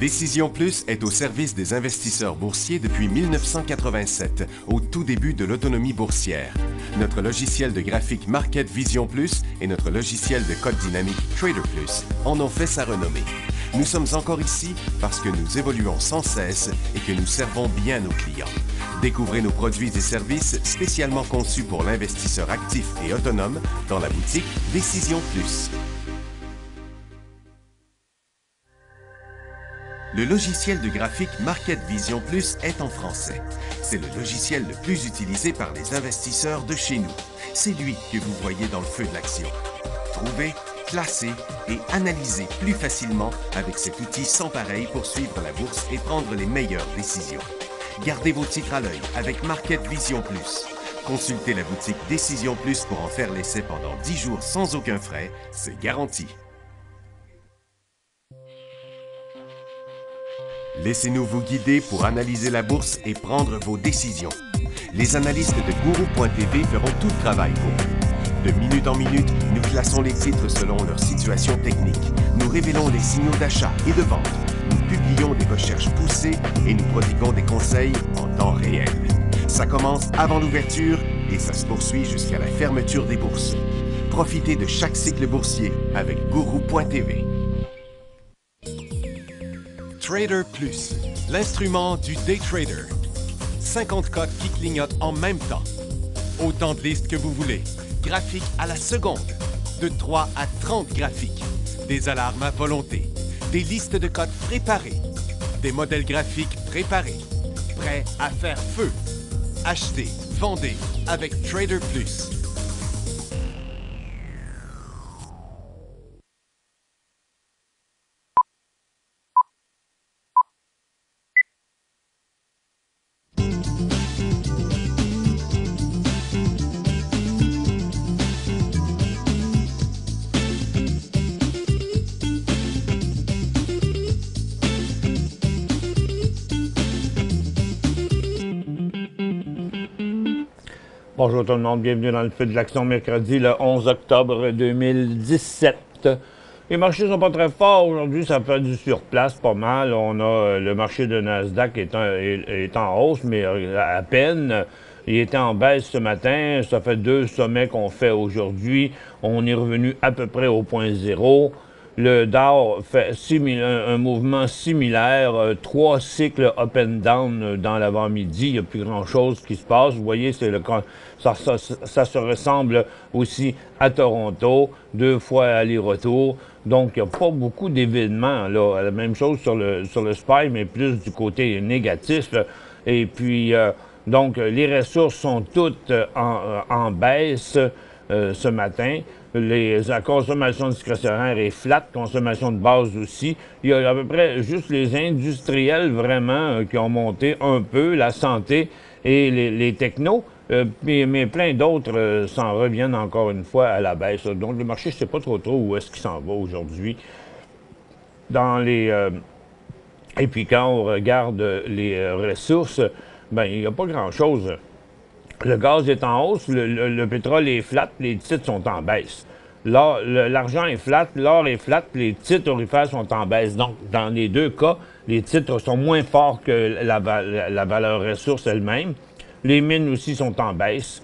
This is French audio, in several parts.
Décision Plus est au service des investisseurs boursiers depuis 1987, au tout début de l'autonomie boursière. Notre logiciel de graphique Market Vision Plus et notre logiciel de code dynamique Trader Plus en ont fait sa renommée. Nous sommes encore ici parce que nous évoluons sans cesse et que nous servons bien nos clients. Découvrez nos produits et services spécialement conçus pour l'investisseur actif et autonome dans la boutique Décision Plus. Le logiciel de graphique Market Vision Plus est en français. C'est le logiciel le plus utilisé par les investisseurs de chez nous. C'est lui que vous voyez dans le feu de l'action. Trouvez, classez et analysez plus facilement avec cet outil sans pareil pour suivre la bourse et prendre les meilleures décisions. Gardez vos titres à l'œil avec Market Vision Plus. Consultez la boutique Décision Plus pour en faire l'essai pendant 10 jours sans aucun frais, c'est garanti. Laissez-nous vous guider pour analyser la bourse et prendre vos décisions. Les analystes de Guru.tv feront tout le travail pour vous. De minute en minute, nous classons les titres selon leur situation technique. Nous révélons les signaux d'achat et de vente. Nous publions des recherches poussées et nous prodiguons des conseils en temps réel. Ça commence avant l'ouverture et ça se poursuit jusqu'à la fermeture des bourses. Profitez de chaque cycle boursier avec Guru.tv. Trader Plus, l'instrument du day trader. 50 codes qui clignotent en même temps. Autant de listes que vous voulez. Graphiques à la seconde. De 3 à 30 graphiques. Des alarmes à volonté. Des listes de codes préparées. Des modèles graphiques préparés. Prêts à faire feu. Achetez, vendez avec Trader Plus. Bonjour tout le monde, bienvenue dans le feu de l'action mercredi, le 11 octobre 2017. Les marchés sont pas très forts aujourd'hui, ça fait du surplace pas mal. On a le marché de Nasdaq est en hausse, mais à peine. Il était en baisse ce matin, ça fait 2 sommets qu'on fait aujourd'hui. On est revenu à peu près au point zéro. Le Dow fait un mouvement similaire, 3 cycles up and down dans l'avant-midi. Il n'y a plus grand-chose qui se passe. Vous voyez, ça se ressemble aussi à Toronto, 2 fois aller-retour. Donc, il n'y a pas beaucoup d'événements. La même chose sur le SPY, mais plus du côté négatif. Et puis, donc, les ressources sont toutes en baisse ce matin. La consommation discrétionnaire est flat, consommation de base aussi. Il y a à peu près juste les industriels vraiment qui ont monté un peu, la santé et les technos, mais plein d'autres s'en reviennent encore une fois à la baisse. Donc le marché, je ne sais pas trop où est-ce qu'il s'en va aujourd'hui. Et puis quand on regarde les ressources, ben il n'y a pas grand-chose. Le gaz est en hausse, le pétrole est flat, les titres sont en baisse. Là, l'argent est flat, l'or est flat, les titres aurifères sont en baisse. Donc, dans les deux cas, les titres sont moins forts que la valeur ressource elle-même. Les mines aussi sont en baisse.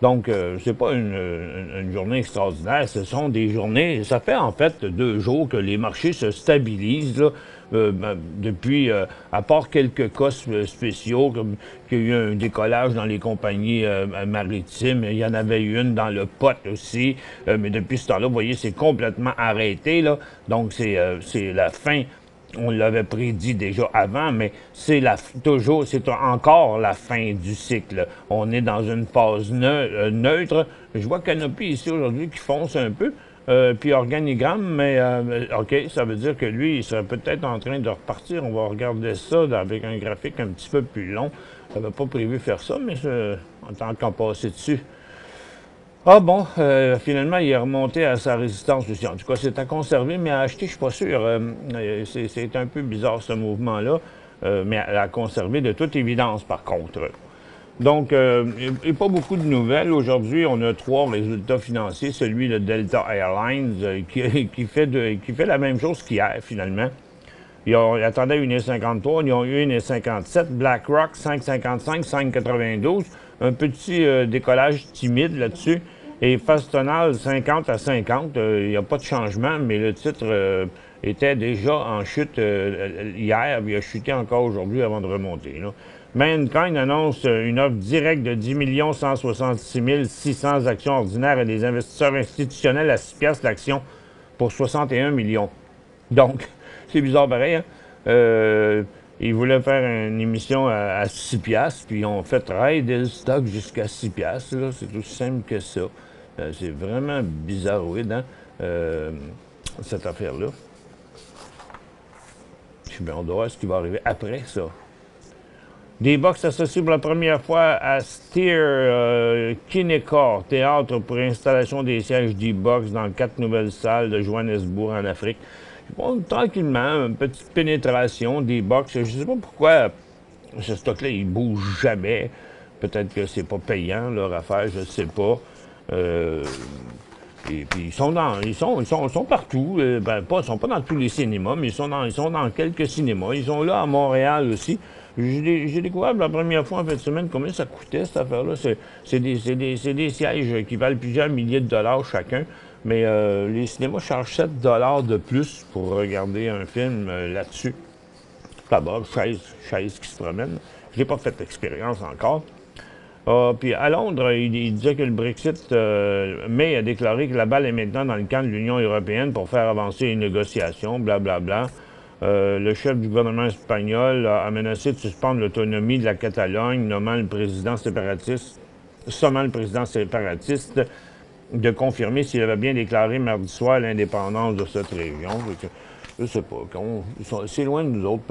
Donc, c'est pas une journée extraordinaire, ce sont des journées... Ça fait en fait 2 jours que les marchés se stabilisent, là, depuis, à part quelques cas spéciaux, comme qu'il y a eu un décollage dans les compagnies maritimes, il y en avait une dans le pot aussi, mais depuis ce temps-là, vous voyez, c'est complètement arrêté, là. Donc, c'est la fin. On l'avait prédit déjà avant, mais c'est encore la fin du cycle. On est dans une phase neutre. Je vois Canopy ici aujourd'hui qui fonce un peu, puis Organigramme, mais OK, ça veut dire que lui, il serait peut-être en train de repartir. On va regarder ça avec un graphique un petit peu plus long. Je n'avais pas prévu faire ça, mais en tant qu'on passait dessus. Ah bon, finalement, il est remonté à sa résistance aussi. En tout cas, c'est à conserver, mais à acheter, je suis pas sûr. C'est un peu bizarre, ce mouvement-là, mais à conserver de toute évidence, par contre. Donc, il n'y a pas beaucoup de nouvelles. Aujourd'hui, on a 3 résultats financiers. Celui de Delta Airlines, qui fait la même chose qu'hier, finalement. Ils attendaient 1,53, ils ont eu 1,57. BlackRock, 5,55, 5,92. Un petit décollage timide là-dessus. Et Fastenal, 50 à 50. Il n'y a pas de changement, mais le titre était déjà en chute hier. Il a chuté encore aujourd'hui avant de remonter, là. Mankind annonce une offre directe de 10 166 600 actions ordinaires à des investisseurs institutionnels à 6 piastres l'action pour 61 millions. Donc, c'est bizarre pareil, hein? Ils voulaient faire une émission à 6 piastres, puis ils ont fait rider le stock jusqu'à 6 piastres. C'est aussi simple que ça. C'est vraiment bizarroïde, hein? Cette affaire-là. Je suis bien on doit voir ce qui va arriver après ça. D-Box associé pour la première fois à Steer Kinecor, théâtre pour installation des sièges D-Box dans 4 nouvelles salles de Johannesburg en Afrique. Bon, tranquillement, une petite pénétration des box. Je ne sais pas pourquoi ce stock-là, il bouge jamais. Peut-être que c'est pas payant, leur affaire, je ne sais pas. Et puis, ils sont partout. Ils ne sont pas dans tous les cinémas, mais ils sont dans quelques cinémas. Ils sont là à Montréal aussi. J'ai découvert pour la première fois en fin de semaine combien ça coûtait, cette affaire-là. C'est des sièges qui valent plusieurs milliers de dollars chacun. Mais les cinémas chargent 7 $ de plus pour regarder un film là-dessus. Là-bas, chaise qui se promène. Je n'ai pas fait l'expérience encore. Puis à Londres, il disait que le Brexit, May a déclaré que la balle est maintenant dans le camp de l'Union européenne pour faire avancer les négociations, blablabla. Le chef du gouvernement espagnol a menacé de suspendre l'autonomie de la Catalogne, sommant le président séparatiste de confirmer s'il avait bien déclaré mardi soir l'indépendance de cette région. Je sais pas, c'est loin de nous autres,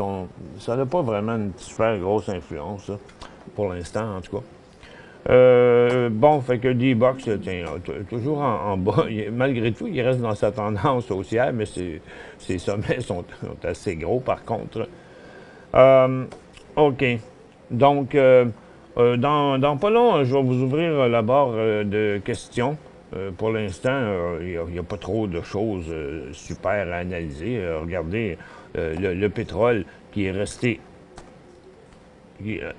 ça n'a pas vraiment une super grosse influence, ça, pour l'instant en tout cas. Bon, fait que D-Box, tiens, toujours en bas. Malgré tout, il reste dans sa tendance haussière, mais ses sommets sont assez gros par contre. OK. Donc, dans pas long, je vais vous ouvrir la barre de questions. Pour l'instant, il n'y a pas trop de choses super à analyser. Regardez le pétrole qui est resté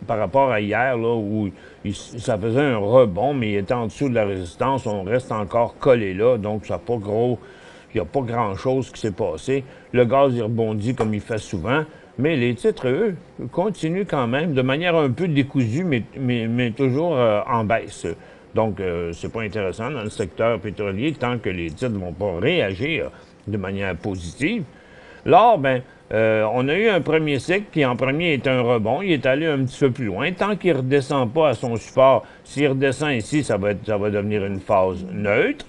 par rapport à hier, là, où ça faisait un rebond, mais il était en dessous de la résistance. On reste encore collé là, donc ça n'a pas gros. Il n'y a pas grand-chose qui s'est passé. Le gaz, il rebondit comme il fait souvent, mais les titres, eux, continuent quand même de manière un peu décousue, mais toujours en baisse. Donc, c'est pas intéressant dans le secteur pétrolier tant que les titres ne vont pas réagir de manière positive. L'or, bien, on a eu un premier cycle qui, en premier, est un rebond. Il est allé un petit peu plus loin. Tant qu'il ne redescend pas à son support, s'il redescend ici, ça va devenir une phase neutre.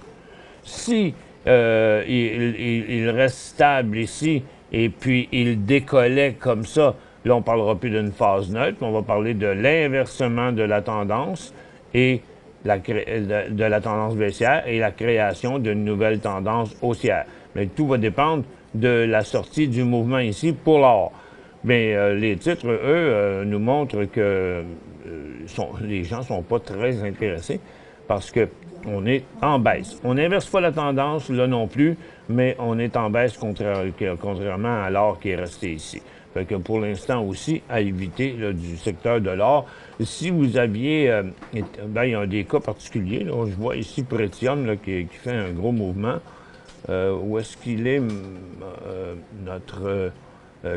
Si il reste stable ici et puis il décollait comme ça, là, on ne parlera plus d'une phase neutre, mais on va parler de l'inversement de la tendance et de la tendance baissière et la création d'une nouvelle tendance haussière. Mais tout va dépendre de la sortie du mouvement ici pour l'or. Mais les titres, eux, nous montrent que les gens ne sont pas très intéressés parce qu'on est en baisse. On n'inverse pas la tendance, là non plus, mais on est en baisse contrairement à l'or qui est resté ici. Fait que pour l'instant aussi, à éviter là, du secteur de l'or. Si vous aviez... ben, il y a des cas particuliers. Là, je vois ici Pretium là, qui fait un gros mouvement. Où est-ce qu'il est, notre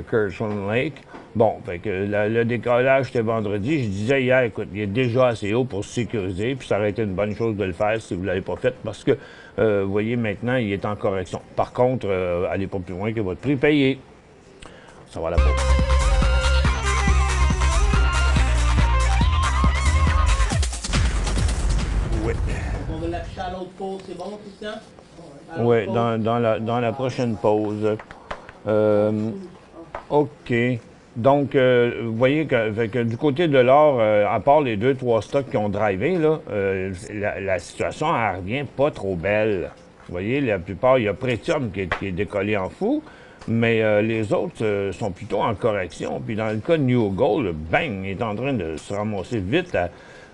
Kirkland Lake? Bon, fait que le décollage, c'était vendredi. Je disais hier, écoute, il est déjà assez haut pour se sécuriser, puis ça aurait été une bonne chose de le faire si vous ne l'avez pas fait, parce que, vous voyez, maintenant, il est en correction. Par contre, allez pas plus loin que votre prix payé. Ça va à la pause. Oui. On va l'afficher à l'autre pause, c'est bon, Christian? Oui, dans la prochaine pause. OK. Donc, vous voyez que du côté de l'or, à part les 2-3 stocks qui ont drivé, là, la situation ne revient pas trop belle. Vous voyez, la plupart, il y a Pretium qui est décollé en fou, mais les autres sont plutôt en correction. Puis dans le cas de New Gold, bang, il est en train de se ramasser vite.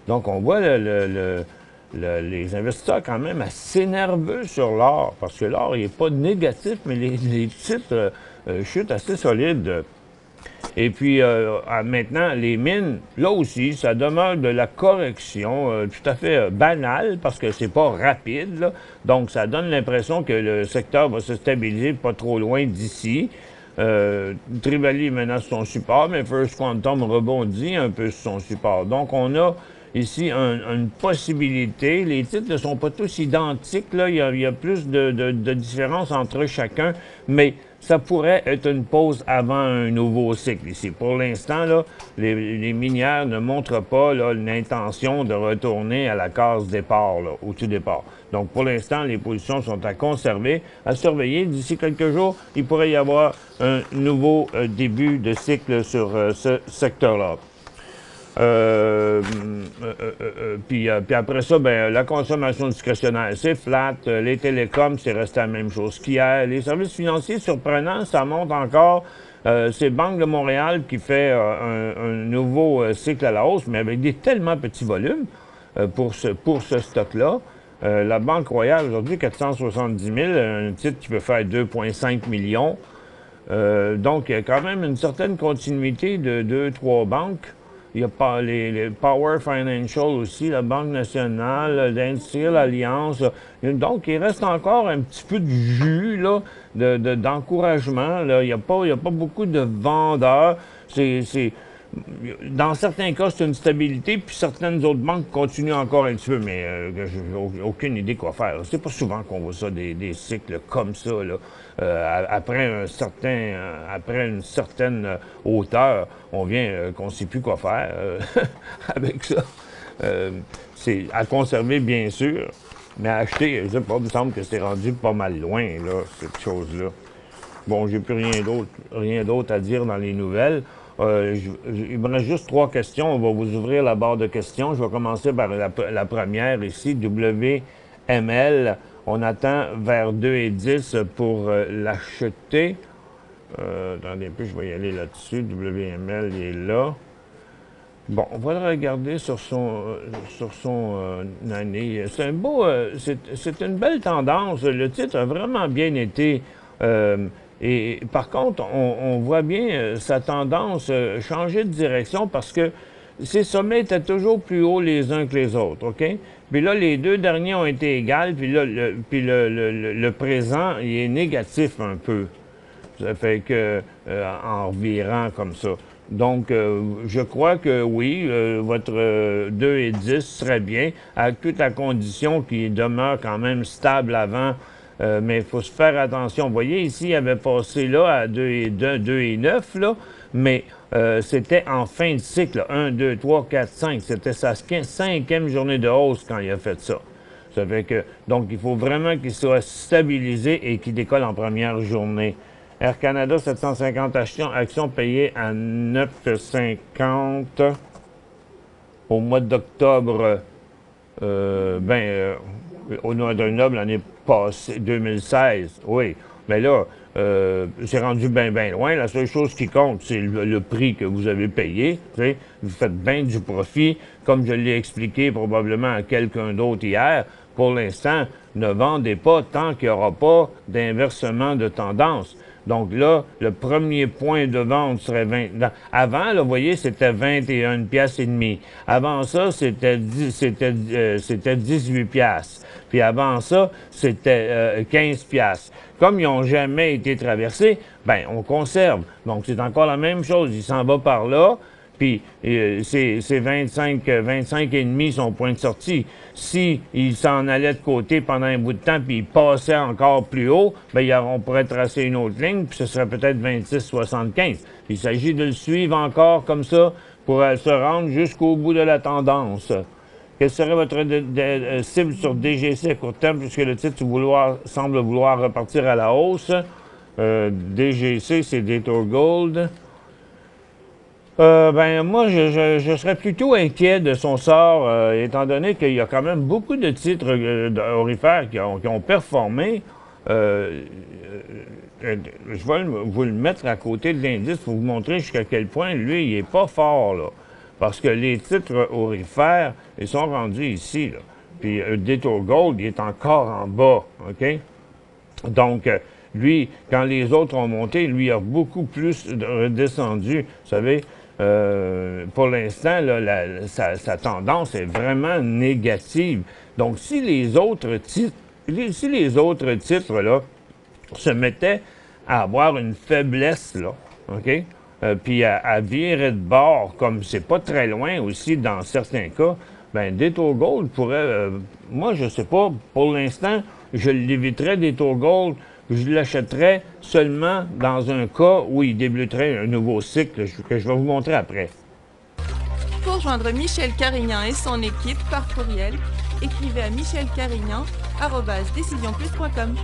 Donc, on voit les investisseurs quand même assez nerveux sur l'or, parce que l'or, il n'est pas négatif, mais les titres chute assez solide. Et puis, maintenant, les mines, là aussi, ça demeure de la correction tout à fait banale parce que c'est pas rapide, là. Donc, ça donne l'impression que le secteur va se stabiliser pas trop loin d'ici. Trivali menace son support, mais First Quantum rebondit un peu sur son support. Donc, on a ici une possibilité. Les titres ne sont pas tous identiques, là. Il y a plus de différence entre chacun, mais ça pourrait être une pause avant un nouveau cycle ici. Pour l'instant, là, les minières ne montrent pas l'intention de retourner à la case départ, là, au tout départ. Donc, pour l'instant, les positions sont à conserver, à surveiller. D'ici quelques jours, il pourrait y avoir un nouveau début de cycle sur ce secteur-là. Puis après ça, ben, la consommation discrétionnaire, c'est flat. Les télécoms, c'est resté la même chose qu'hier. Les services financiers, surprenants, ça monte encore. C'est Banque de Montréal qui fait un nouveau cycle à la hausse, mais avec des tellement petits volumes pour ce stock-là. La Banque Royale, aujourd'hui, 470 000, un titre qui peut faire 2,5 millions. Donc, il y a quand même une certaine continuité de 2-3 banques. Il y a pas les Power Financial aussi, la Banque nationale, l'Industrial Alliance. Donc, il reste encore un petit peu de jus, là, d'encouragement. Là. Il n'y a pas beaucoup de vendeurs. Dans certains cas, c'est une stabilité, puis certaines autres banques continuent encore un petit peu, mais j'ai aucune idée quoi faire. C'est pas souvent qu'on voit ça, des cycles comme ça, là. Après une certaine hauteur, on vient qu'on ne sait plus quoi faire avec ça. C'est à conserver, bien sûr, mais à acheter, je sais pas, il me semble que c'est rendu pas mal loin, là, cette chose-là. Bon, j'ai plus rien d'autre à dire dans les nouvelles. Il me reste juste 3 questions. On va vous ouvrir la barre de questions. Je vais commencer par la première ici, WML. On attend vers 2,10 pour l'acheter. Attendez un peu, je vais y aller là-dessus. WML il est là. Bon, on va le regarder sur son année. C'est un beau, c'est une belle tendance. Le titre a vraiment bien été. Et par contre, on voit bien sa tendance changer de direction parce que ces sommets étaient toujours plus hauts les uns que les autres, OK? Puis là, les deux derniers ont été égales, puis là, le présent, il est négatif un peu. Ça fait que, en revirant comme ça. Donc, je crois que oui, votre 2,10 serait bien, à toute la condition qu'il demeure quand même stable avant. Mais il faut se faire attention. Vous voyez, ici, il avait passé là à 2,9, là, mais c'était en fin de cycle, 1, 2, 3, 4, 5. C'était sa 5e journée de hausse quand il a fait ça. Ça fait que, donc, il faut vraiment qu'il soit stabilisé et qu'il décolle en première journée. Air Canada, 750 actions payées à 9,50 au mois d'octobre. Au mois de noble l'année passée, 2016, oui. Mais là, c'est rendu bien loin. La seule chose qui compte, c'est le prix que vous avez payé. Vous faites bien du profit. Comme je l'ai expliqué probablement à quelqu'un d'autre hier, pour l'instant, ne vendez pas tant qu'il n'y aura pas d'inversement de tendance. Donc là, le premier point de vente serait 20. Avant, là, vous voyez, c'était 21 piastres et demi. Avant ça, c'était 18 piastres. Puis avant ça, c'était 15 piastres. Comme ils n'ont jamais été traversés, ben on conserve. Donc c'est encore la même chose. Il s'en va par là. Puis c'est 25 et demi son point de sortie. Si il s'en allait de côté pendant un bout de temps, puis il passait encore plus haut, bien, on pourrait tracer une autre ligne, puis ce serait peut-être 26,75. Il s'agit de le suivre encore comme ça pour se rendre jusqu'au bout de la tendance. Quelle serait votre cible sur DGC à court terme, puisque le titre semble vouloir repartir à la hausse? DGC, c'est Detour Gold. Moi, je serais plutôt inquiet de son sort, étant donné qu'il y a quand même beaucoup de titres aurifères qui ont performé. Je vais vous le mettre à côté de l'indice pour vous montrer jusqu'à quel point, lui, il n'est pas fort, là. Parce que les titres aurifères, ils sont rendus ici, là. Puis Detour Gold, il est encore en bas, OK? Donc, Lui, quand les autres ont monté, lui a beaucoup plus redescendu. Vous savez, pour l'instant, là, sa tendance est vraiment négative. Donc, si les autres titres, là, se mettaient à avoir une faiblesse, là, OK? Puis à virer de bord, comme c'est pas très loin aussi dans certains cas, bien, Detour Gold pourrait... moi, je sais pas, pour l'instant, je l'éviterais, Detour Gold. Je l'achèterais seulement dans un cas où il débuterait un nouveau cycle que je vais vous montrer après. Pour joindre Michel Carignan et son équipe par courriel, écrivez à michelcarignan@decisionplus.com.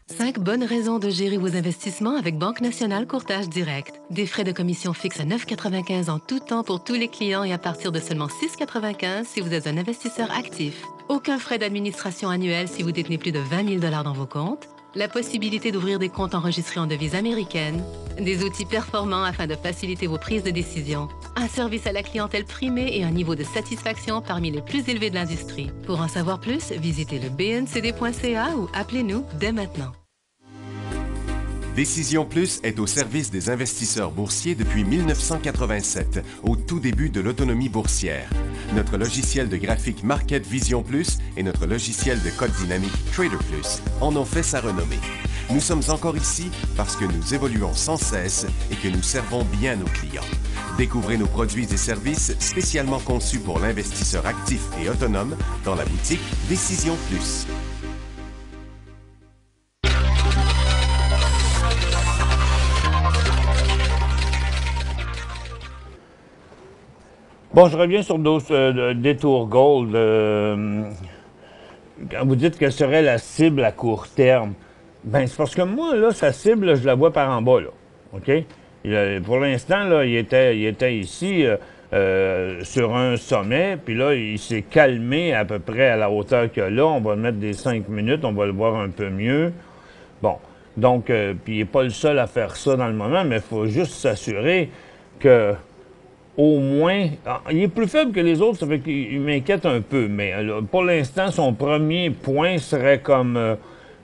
5 bonnes raisons de gérer vos investissements avec Banque Nationale Courtage Direct. Des frais de commission fixes à 9,95 en tout temps pour tous les clients et à partir de seulement 6,95 si vous êtes un investisseur actif. Aucun frais d'administration annuel si vous détenez plus de 20 000 $ dans vos comptes. La possibilité d'ouvrir des comptes enregistrés en devise américaine. Des outils performants afin de faciliter vos prises de décision. Un service à la clientèle primé et un niveau de satisfaction parmi les plus élevés de l'industrie. Pour en savoir plus, visitez le bncd.ca ou appelez-nous dès maintenant. Décision Plus est au service des investisseurs boursiers depuis 1987, au tout début de l'autonomie boursière. Notre logiciel de graphique Market Vision Plus et notre logiciel de code dynamique Trader Plus en ont fait sa renommée. Nous sommes encore ici parce que nous évoluons sans cesse et que nous servons bien nos clients. Découvrez nos produits et services spécialement conçus pour l'investisseur actif et autonome dans la boutique Décision Plus. Bon, je reviens sur Detour Gold. Quand vous dites quelle serait la cible à court terme, ben c'est parce que moi, là, sa cible, là, je la vois par en bas, là. OK? Pour l'instant, là, il était ici sur un sommet, puis là, il s'est calmé à peu près à la hauteur qu'il y a là. On va mettre des 5 minutes, on va le voir un peu mieux. Bon, donc, puis il n'est pas le seul à faire ça dans le moment, mais il faut juste s'assurer que au moins, il est plus faible que les autres, ça fait qu'il m'inquiète un peu, mais pour l'instant, son premier point serait comme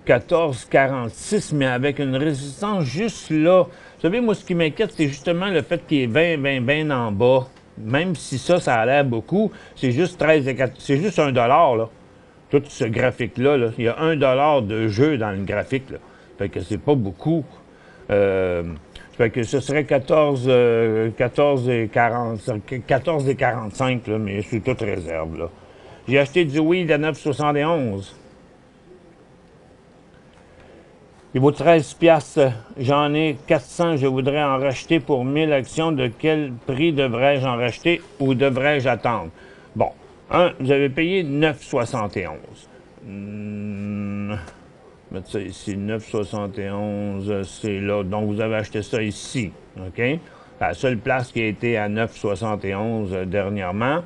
14,46, mais avec une résistance juste là. Vous savez, moi, ce qui m'inquiète, c'est justement le fait qu'il est bien en bas. Même si ça a l'air beaucoup, c'est juste 13,4, c'est juste $1, là. Tout ce graphique-là, là. Il y a $1 de jeu dans le graphique, là. Fait que c'est pas beaucoup. Fait que ce serait 14,45, là, mais c'est toute réserve, là. J'ai acheté du weed à 9,71. Il vaut 13 piastres. J'en ai 400. Je voudrais en racheter pour 1000 actions. De quel prix devrais-je en racheter ou devrais-je attendre? Bon, vous avez payé 9,71. Mettre ça ici, 9,71, c'est là. Donc, vous avez acheté ça ici, OK? La seule place qui a été à 9,71 dernièrement.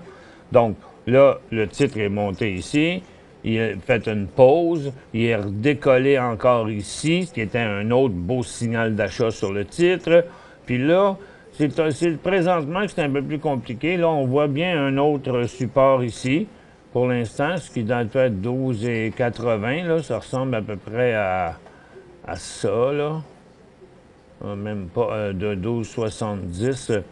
Donc, là, le titre est monté ici. Il a fait une pause. Il est redécollé encore ici, ce qui était un autre beau signal d'achat sur le titre. Puis là, c'est présentement que c'est un peu plus compliqué. Là, on voit bien un autre support ici. Pour l'instant, ce qui doit être 12,80, là, ça ressemble à peu près à ça, là. Même pas de 12,70.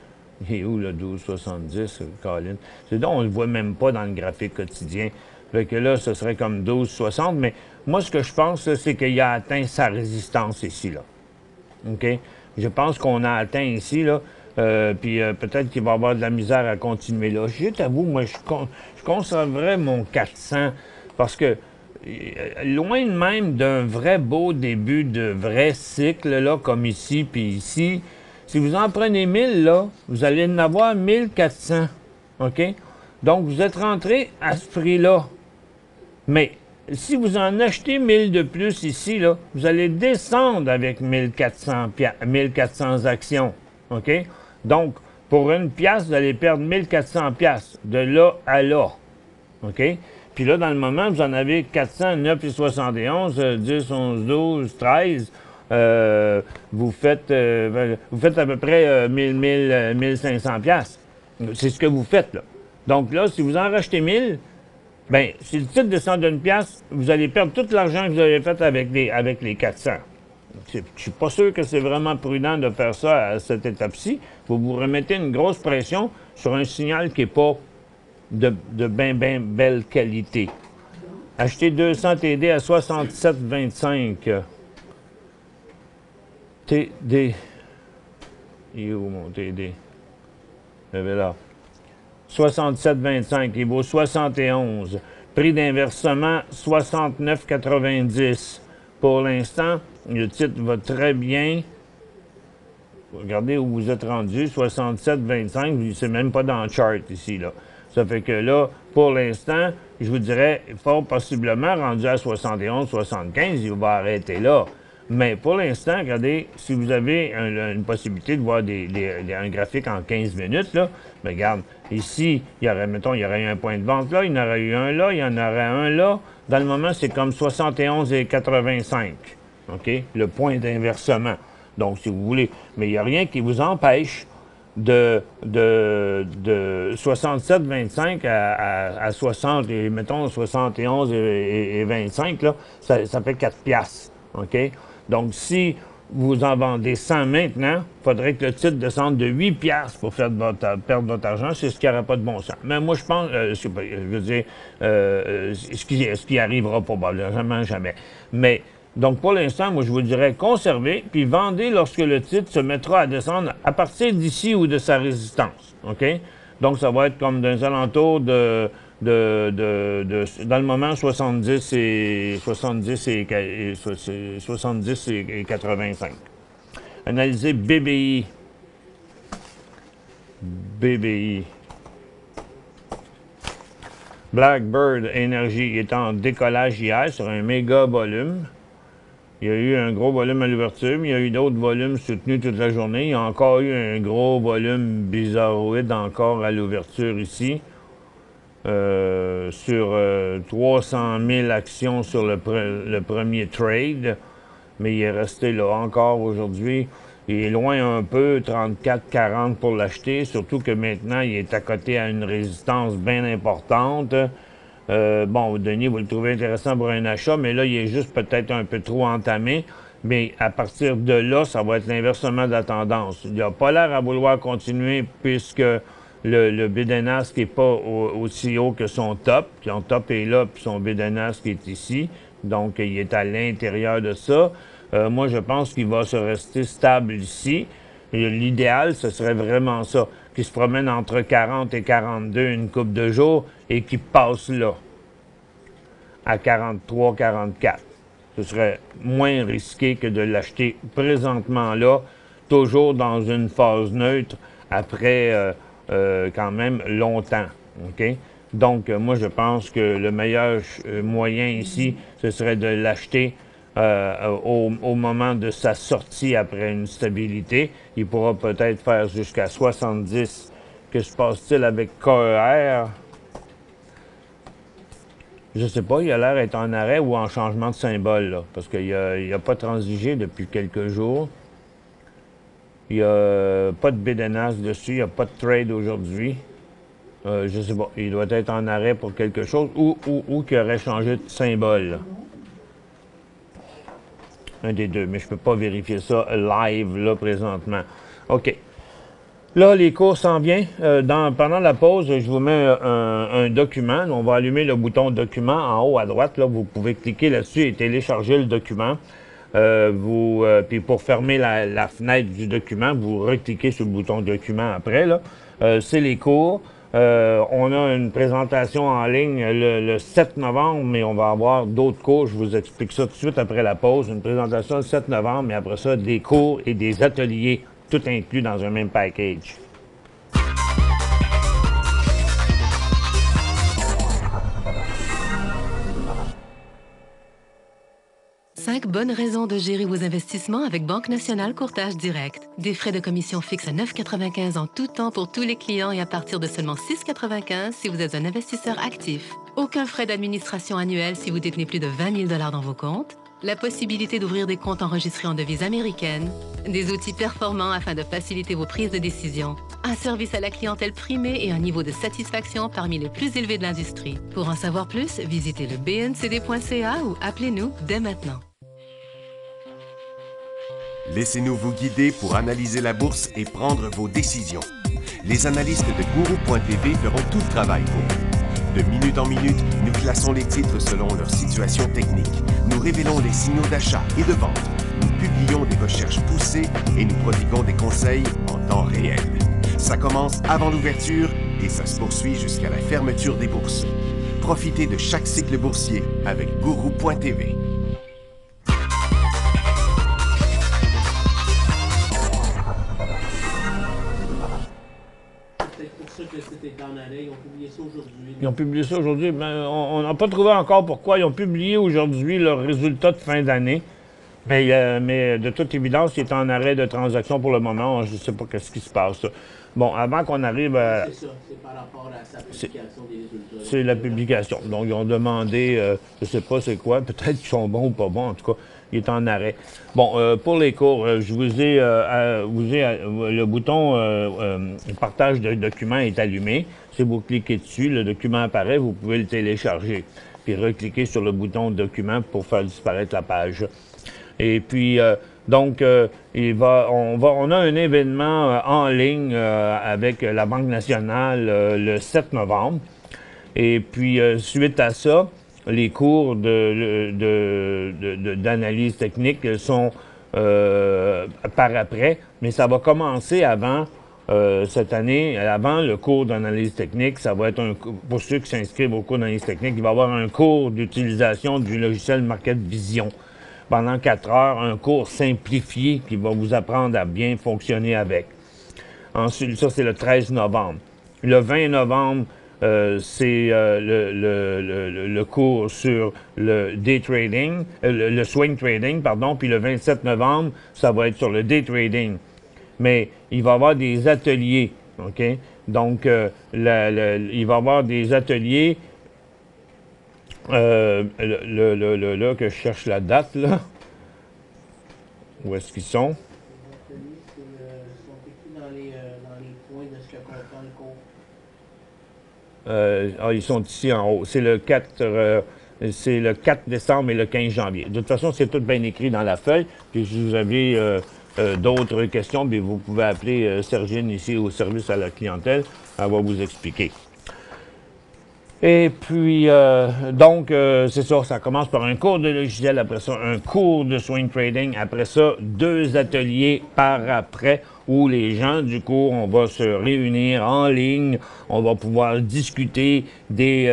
Il est où, le 12,70, Colin? C'est donc, on le voit même pas dans le graphique quotidien. Fait que là, ce serait comme 12,60. Mais moi, ce que je pense, c'est qu'il a atteint sa résistance ici, là. OK? Je pense qu'on a atteint ici, là. Puis peut-être qu'il va avoir de la misère à continuer là. Je t'avoue, moi, je conserverais mon 400 parce que loin de même d'un vrai beau début de vrai cycle, là, comme ici puis ici, si vous en prenez 1000, là, vous allez en avoir 1400. OK? Donc, vous êtes rentré à ce prix-là. Mais si vous en achetez 1000 de plus ici, là, vous allez descendre avec 1400 actions. OK? Donc, pour une pièce, vous allez perdre 1400 pièces de là à là. OK? Puis là, dans le moment, vous en avez 400, 9,71, 10, 11, 12, 13. Vous faites à peu près 1500 pièces. C'est ce que vous faites, là. Donc là, si vous en rachetez 1000, Bien, si le titre descend d'une pièce, vous allez perdre tout l'argent que vous avez fait avec les 400. Je ne suis pas sûr que c'est vraiment prudent de faire ça à cette étape-ci. Vous remettez une grosse pression sur un signal qui n'est pas de bien belle qualité. Acheter 200 TD à 67,25. TD. Il est où mon TD? J'avais là. 67,25. Il vaut 71. Prix d'inversement, 69,90. Pour l'instant, le titre va très bien. Regardez où vous êtes rendu, 67,25. C'est même pas dans le chart ici, là. Ça fait que là, pour l'instant, je vous dirais, fort possiblement, rendu à 71, 75, il va arrêter là. Mais pour l'instant, regardez, si vous avez une possibilité de voir un graphique en 15 minutes, là, bien, regarde, ici, il y aurait, mettons, il y aurait eu un point de vente là, il y en aurait eu un là, il y en aurait un là. Dans le moment, c'est comme 71,85, OK? Le point d'inversement. Donc, si vous voulez. Mais il n'y a rien qui vous empêche de 67,25 à 60, et mettons 71 et 25, là, ça fait 4 piastres, OK? Donc, si vous en vendez 100 maintenant, il faudrait que le titre descende de 8 piastres pour perdre votre argent. C'est ce qui n'aurait pas de bon sens. Mais moi, je pense, je veux dire, ce qui arrivera probablement jamais. Mais, donc, pour l'instant, moi, je vous dirais conserver, puis vendez lorsque le titre se mettra à descendre à partir d'ici ou de sa résistance. OK? Donc, ça va être comme dans les alentours dans le moment, 70 et 85. Analysez BBI. BBI. Blackbird Energy est en décollage hier sur un méga volume. Il y a eu un gros volume à l'ouverture, mais il y a eu d'autres volumes soutenus toute la journée. Il y a encore eu un gros volume bizarroïde encore à l'ouverture ici. Sur 300 000 actions sur le premier trade. Mais il est resté là encore aujourd'hui. Il est loin un peu, 34,40 pour l'acheter, surtout que maintenant, il est à côté à une résistance bien importante. Bon, Denis, vous le trouvez intéressant pour un achat, mais là, il est juste peut-être un peu trop entamé. Mais à partir de là, ça va être l'inversement de la tendance. Il n'a pas l'air à vouloir continuer puisque le bid and ask n'est pas aussi haut que son top. Son top est là, puis son bid and ask est ici. Donc, il est à l'intérieur de ça. Moi, je pense qu'il va se rester stable ici. L'idéal, ce serait vraiment ça, qu'il se promène entre 40 et 42 une couple de jours et qu'il passe là, à 43, 44. Ce serait moins risqué que de l'acheter présentement là, toujours dans une phase neutre, après quand même longtemps. OK? Donc, moi, je pense que le meilleur moyen ici, ce serait de l'acheter au moment de sa sortie après une stabilité. Il pourra peut-être faire jusqu'à 70. Que se passe-t-il avec KER? Je ne sais pas, il a l'air d'être en arrêt ou en changement de symbole, là, parce qu'il n'a pas transigé depuis quelques jours. Il n'y a pas de bid and ask dessus, il n'y a pas de trade aujourd'hui. Je ne sais pas, il doit être en arrêt pour quelque chose ou qu'il aurait changé de symbole, là. Un des deux, mais je ne peux pas vérifier ça live, là, présentement. OK. Là, les cours s'en viennent. Pendant la pause, je vous mets un document. On va allumer le bouton « Document » en haut à droite. Là, vous pouvez cliquer là-dessus et télécharger le document. Puis pour fermer la fenêtre du document, vous recliquez sur le bouton « Document » après. Là. C'est les cours. On a une présentation en ligne le 7 novembre, mais on va avoir d'autres cours. Je vous explique ça tout de suite après la pause. Une présentation le 7 novembre, mais après ça, des cours et des ateliers, tout inclus dans un même package. Cinq bonnes raisons de gérer vos investissements avec Banque Nationale Courtage Direct. Des frais de commission fixes à 9,95 en tout temps pour tous les clients et à partir de seulement 6,95 si vous êtes un investisseur actif. Aucun frais d'administration annuel si vous détenez plus de 20 000 $ dans vos comptes. La possibilité d'ouvrir des comptes enregistrés en devise américaine. Des outils performants afin de faciliter vos prises de décision. un service à la clientèle primé et un niveau de satisfaction parmi les plus élevés de l'industrie. Pour en savoir plus, visitez le bncd.ca ou appelez-nous dès maintenant. Laissez-nous vous guider pour analyser la bourse et prendre vos décisions. Les analystes de Gourou.tv feront tout le travail pour vous. De minute en minute, nous classons les titres selon leur situation technique. Nous révélons les signaux d'achat et de vente. Nous publions des recherches poussées et nous prodiguons des conseils en temps réel. Ça commence avant l'ouverture et ça se poursuit jusqu'à la fermeture des bourses. Profitez de chaque cycle boursier avec Gourou.tv. Ils ont publié ça aujourd'hui. Ben, on n'a pas trouvé encore pourquoi. Ils ont publié aujourd'hui leurs résultats de fin d'année. Mais de toute évidence, il est en arrêt de transaction pour le moment. Je ne sais pas ce qui se passe. Bon, avant qu'on arrive à... C'est ça, c'est par rapport à sa publication des résultats. C'est la publication. Donc, ils ont demandé, je ne sais pas c'est quoi, peut-être qu'ils sont bons ou pas bons. En tout cas, il est en arrêt. Bon, pour les cours, je vous ai le bouton partage de documents est allumé. Si vous cliquez dessus, le document apparaît, vous pouvez le télécharger. Puis recliquez sur le bouton document pour faire disparaître la page. Et puis, donc, on a un événement en ligne avec la Banque nationale le 7 novembre. Et puis, suite à ça, les cours d'analyse technique sont par après, mais ça va commencer avant cette année, avant le cours d'analyse technique. Ça va être pour ceux qui s'inscrivent au cours d'analyse technique, il va y avoir un cours d'utilisation du logiciel Market Vision. Pendant 4 heures, un cours simplifié qui va vous apprendre à bien fonctionner avec. Ensuite, ça, c'est le 13 novembre. Le 20 novembre, c'est le cours sur le day trading, le swing trading, pardon, puis le 27 novembre, ça va être sur le day trading. Mais il va y avoir des ateliers, OK? Donc, il va y avoir des ateliers. Là, que je cherche la date, là. Où est-ce qu'ils sont? Les ateliers, sont écrits dans les points de ce que comprend le cours. Ils sont ici en haut. C'est le 4 décembre et le 15 janvier. De toute façon, c'est tout bien écrit dans la feuille. Puis si vous avez d'autres questions, bien, vous pouvez appeler Sergine ici au service à la clientèle. Elle va vous expliquer. Et puis, c'est ça, ça commence par un cours de logiciel, après ça, un cours de swing trading, après ça, 2 ateliers par après, où les gens du cours, on va se réunir en ligne, on va pouvoir discuter des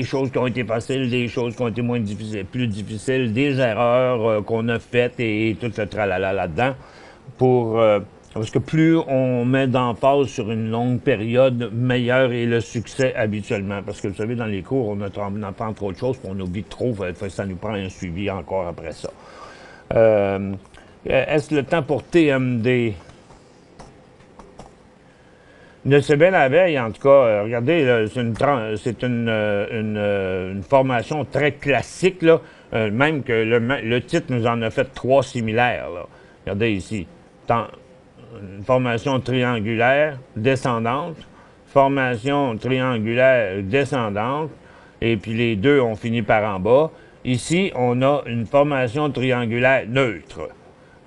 choses qui ont été faciles, des choses qui ont été moins difficiles, plus difficiles, des erreurs qu'on a faites et tout le tralala là-dedans, parce que plus on met d'emphase sur une longue période, meilleur est le succès habituellement. Parce que vous savez, dans les cours, on apprend trop de choses, puis on oublie trop, ça nous prend un suivi encore après ça. Est-ce le temps pour TMD? C'est bien la veille, en tout cas. Regardez, c'est une formation très classique, là. Même que le titre nous en a fait 3 similaires, là. Regardez ici. Une formation triangulaire descendante, formation triangulaire descendante, et puis les deux ont fini par en bas. Ici, on a une formation triangulaire neutre,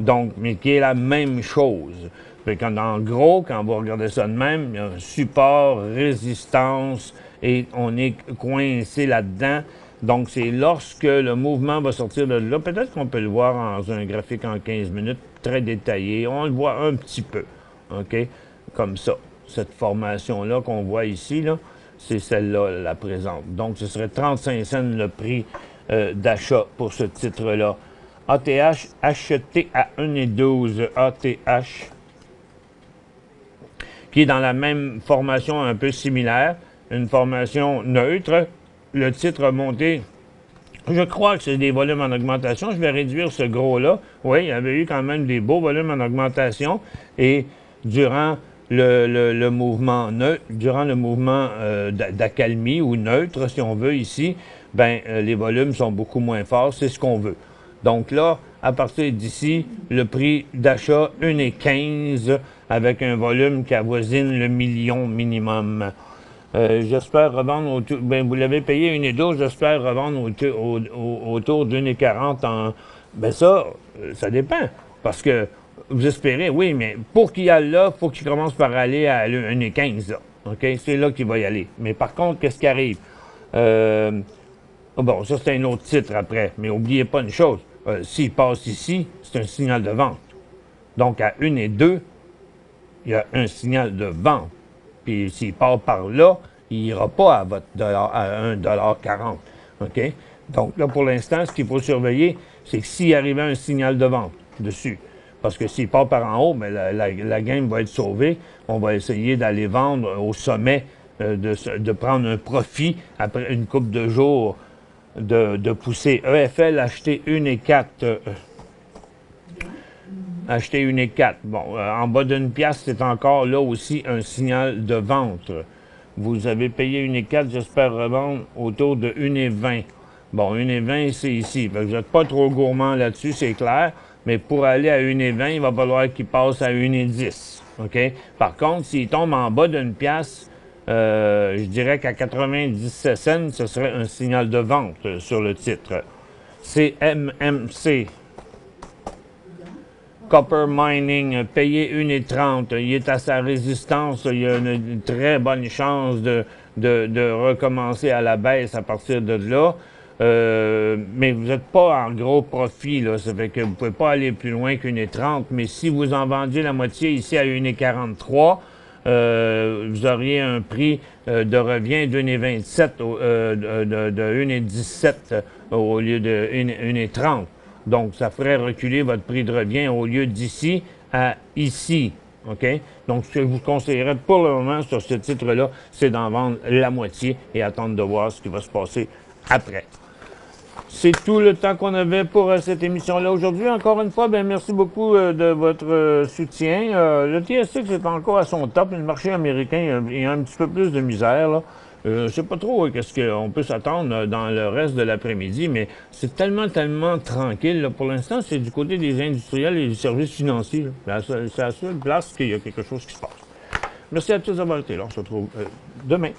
donc, mais qui est la même chose. En gros, quand vous regardez ça de même, il y a un support, résistance, et on est coincé là-dedans. Donc, c'est lorsque le mouvement va sortir de là, peut-être qu'on peut le voir dans un graphique en 15 minutes, très détaillé. On le voit un petit peu, OK? Comme ça. Cette formation-là qu'on voit ici, là, c'est celle-là, la présente. Donc, ce serait 35 cents le prix d'achat pour ce titre-là. ATH acheté à 1,12. ATH, qui est dans la même formation un peu similaire, une formation neutre. Le titre a monté, je crois que c'est des volumes en augmentation. Je vais réduire ce gros-là. Oui, il y avait eu quand même des beaux volumes en augmentation. Et durant le mouvement neutre, durant le mouvement d'accalmie ou neutre, si on veut ici, ben les volumes sont beaucoup moins forts. C'est ce qu'on veut. Donc là, À partir d'ici, le prix d'achat 1,15 avec un volume qui avoisine le million minimum. J'espère revendre autour... Ben, vous l'avez payé 1,12, j'espère revendre autour d'1,40 en... Ben ça dépend. Parce que vous espérez, oui, mais pour qu'il y aille là, il faut qu'il commence par aller à 1,15. Là. OK? C'est là qu'il va y aller. Mais par contre, qu'est-ce qui arrive? Bon, ça, c'est un autre titre après. Mais n'oubliez pas une chose. S'il passe ici, c'est un signal de vente. Donc, à 1,2, il y a un signal de vente. Puis s'il part par là, il n'ira pas à votre dollar, à 1,40 $. OK? Donc là, pour l'instant, ce qu'il faut surveiller, c'est que s'il arrivait un signal de vente dessus, parce que s'il part par en haut, bien, la game va être sauvée. On va essayer d'aller vendre au sommet, de prendre un profit après une couple de jours de pousser. EFL, acheter 1,4 Acheter 1,4. Bon, en bas d'une pièce, c'est encore là aussi un signal de vente. Vous avez payé 1,4, j'espère revendre autour de 1,20. Bon, 1,20, c'est ici. Vous n'êtes pas trop gourmand là-dessus, c'est clair. Mais pour aller à 1,20, il va falloir qu'il passe à 1,10. OK? Par contre, s'il tombe en bas d'une pièce, je dirais qu'à 97 cents, ce serait un signal de vente sur le titre. CMMC. Copper Mining, payé 1,30. Il est à sa résistance. Il y a une très bonne chance de recommencer à la baisse à partir de là. Mais vous n'êtes pas en gros profit, là. Ça fait que vous ne pouvez pas aller plus loin qu'1,30. Mais si vous en vendiez la moitié ici à 1,43, vous auriez un prix de revient de 1,27 de 1,17 au lieu de 1,30. Donc, ça ferait reculer votre prix de revient au lieu d'ici à ici. OK? Donc, ce que je vous conseillerais pour le moment sur ce titre-là, c'est d'en vendre la moitié et attendre de voir ce qui va se passer après. C'est tout le temps qu'on avait pour cette émission-là aujourd'hui. Encore une fois, bien, merci beaucoup de votre soutien. Le TSX est encore à son top. Le marché américain, il y a un petit peu plus de misère, là. Je ne sais pas trop qu'est-ce qu'on peut s'attendre dans le reste de l'après-midi, mais c'est tellement tranquille. Là. Pour l'instant, c'est du côté des industriels et des services financiers. C'est la seule place qu'il y a quelque chose qui se passe. Merci à tous d'avoir été là. On se retrouve demain.